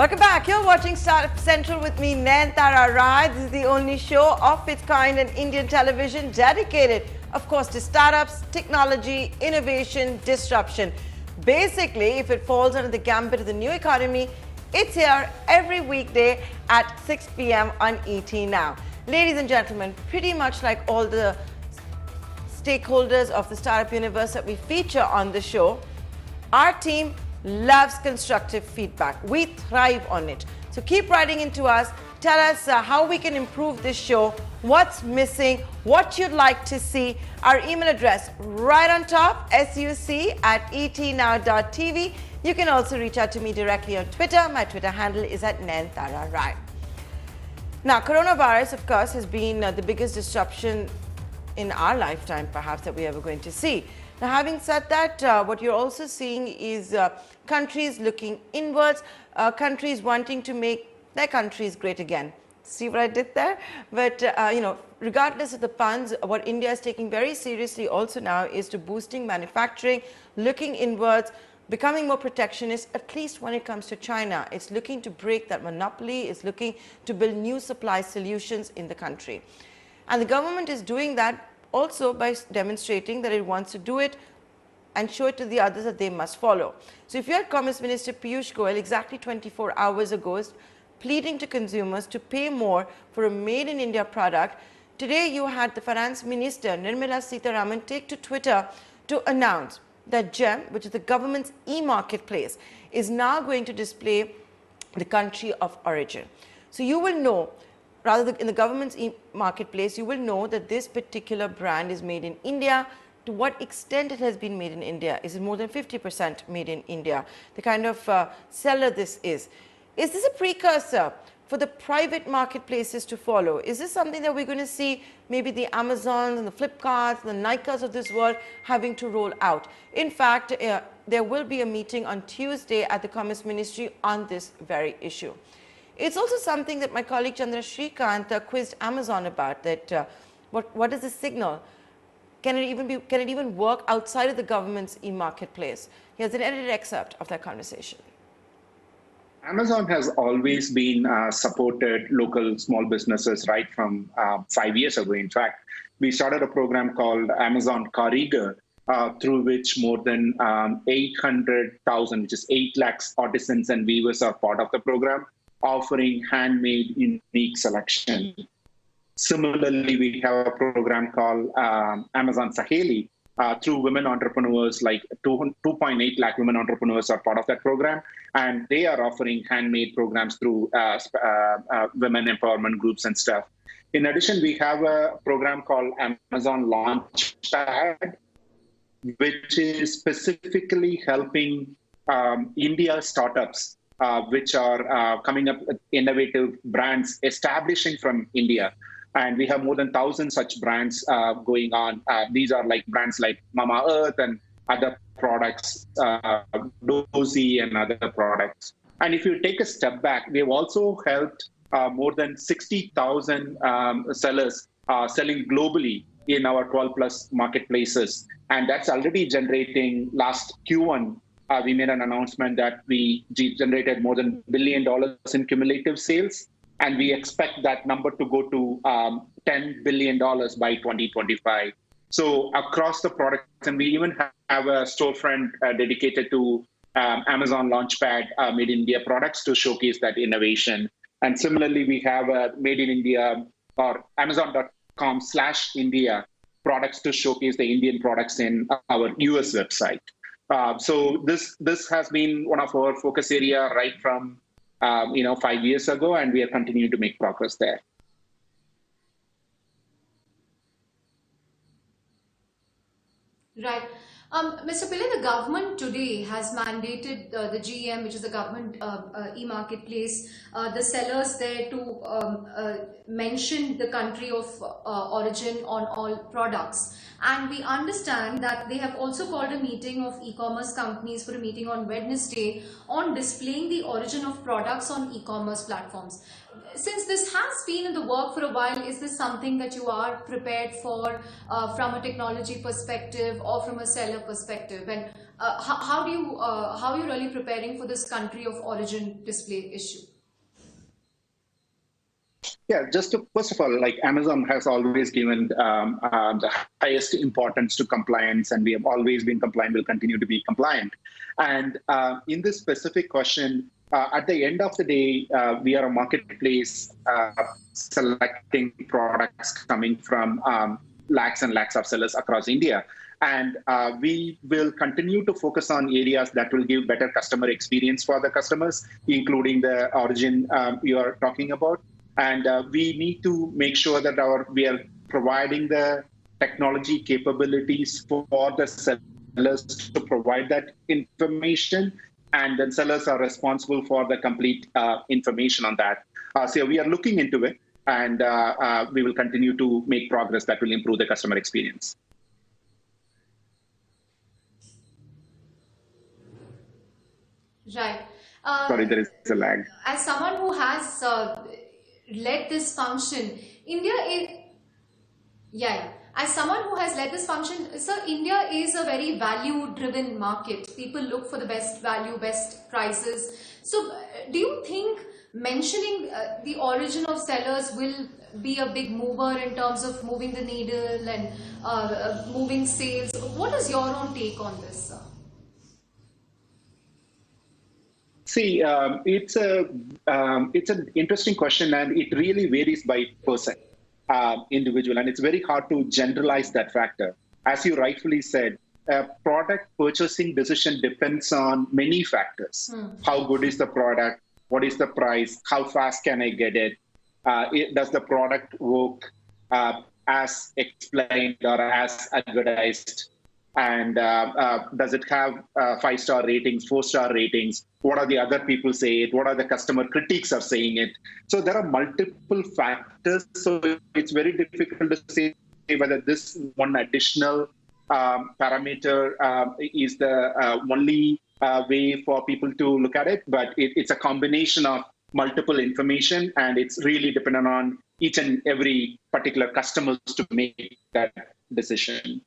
Welcome back. You're watching Startup Central with me, Nayan Rai. This is the only show of its kind in Indian television dedicated, of course, to startups, technology, innovation, disruption. Basically, if it falls under the gambit of the new economy, it's here every weekday at 6 p.m. on ET Now. Ladies and gentlemen, pretty much like all the stakeholders of the startup universe that we feature on the show, our team loves constructive feedback. We thrive on it. So keep writing into us. Tell us how we can improve this show, what's missing, what you'd like to see. Our email address right on top, suc@etnow.tv. You can also reach out to me directly on Twitter. My Twitter handle is @Nayan. Now, coronavirus, of course, has been the biggest disruption in our lifetime, perhaps, that we're ever going to see. Now, having said that, what you're also seeing is countries looking inwards, countries wanting to make their countries great again. See what I did there? But, regardless of the puns, what India is taking very seriously also now is to boosting manufacturing, looking inwards, becoming more protectionist, at least when it comes to China. It's looking to break that monopoly. It's looking to build new supply solutions in the country. And the government is doing that also by demonstrating that it wants to do it and show it to the others that they must follow. So if you had Commerce Minister Piyush Goyal exactly 24 hours ago pleading to consumers to pay more for a made in India product, today you had the Finance Minister Nirmala Sitharaman take to Twitter to announce that GEM, which is the government's e-marketplace, is now going to display the country of origin. So you will know, rather than in the government's marketplace, you will know that this particular brand is made in India. To what extent it has been made in India? Is it more than 50% made in India? The kind of seller this is. Is this a precursor for the private marketplaces to follow? Is this something that we're going to see maybe the Amazons and the Flipkarts and the Nykas of this world having to roll out? In fact, there will be a meeting on Tuesday at the Commerce Ministry on this very issue. It's also something that my colleague Chandra Shrikant quizzed Amazon about, that what is the signal? Can it even work outside of the government's e-marketplace? Here's an edited excerpt of that conversation. Amazon has always been supported local small businesses right from 5 years ago. In fact, we started a program called Amazon Karigar, through which more than 800,000, which is 8 lakhs artisans and weavers are part of the program, offering handmade unique selection. Similarly, we have a program called Amazon Saheli, through women entrepreneurs, like 2.8 lakh women entrepreneurs are part of that program. And they are offering handmade programs through women empowerment groups and stuff. In addition, we have a program called Amazon Launchpad, which is specifically helping India startups which are coming up with innovative brands establishing from India. And we have more than 1,000 such brands going on. These are like brands like Mama Earth and other products, Dozy and other products. And if you take a step back, we've also helped more than 60,000 sellers selling globally in our 12 plus marketplaces. And that's already generating, last Q1, we made an announcement that we generated more than $1 billion in cumulative sales. And we expect that number to go to $10 billion by 2025. So across the products, and we even have a storefront dedicated to Amazon Launchpad Made in India products to showcase that innovation. And similarly, we have a Made in India or Amazon.com/India products to showcase the Indian products in our US website. So this has been one of our focus area right from 5 years ago, and we are continuing to make progress there. Right. Mr. Pillai, the government today has mandated the GEM, which is the government e-marketplace, the sellers there to mention the country of origin on all products. And we understand that they have also called a meeting of e-commerce companies for a meeting on Wednesday on displaying the origin of products on e-commerce platforms. Since this has been in the work for a while, is this something that you are prepared for from a technology perspective or from a seller seller perspective, and how are you really preparing for this country of origin display issue? Yeah, just to, first of all, like Amazon has always given the highest importance to compliance, and we have always been compliant, will continue to be compliant. And in this specific question, at the end of the day, we are a marketplace selecting products coming from lakhs and lakhs of sellers across India. And we will continue to focus on areas that will give better customer experience for the customers, including the origin you are talking about. And we need to make sure that we are providing the technology capabilities for the sellers to provide that information, and then sellers are responsible for the complete information on that. So we are looking into it, and we will continue to make progress that will improve the customer experience. Right. Sorry, there is a lag. As someone who has led this function, India is, yeah. As someone who has led this function, sir, India is a very value-driven market. People look for the best value, best prices. So, do you think mentioning the origin of sellers will be a big mover in terms of moving the needle and moving sales? What is your own take on this, sir? See, it's an interesting question, and it really varies by person, individual, and it's very hard to generalize that factor. As you rightfully said, product purchasing decision depends on many factors. How good is the product? What is the price? How fast can I get it? Does the product work as explained or as advertised? And does it have 5-star ratings, 4-star ratings? What are the other people say it? What are the customer critics are saying it? So there are multiple factors. So it's very difficult to say whether this one additional parameter is the only way for people to look at it. But it's a combination of multiple information, and it's really dependent on each and every particular customers to make that decision.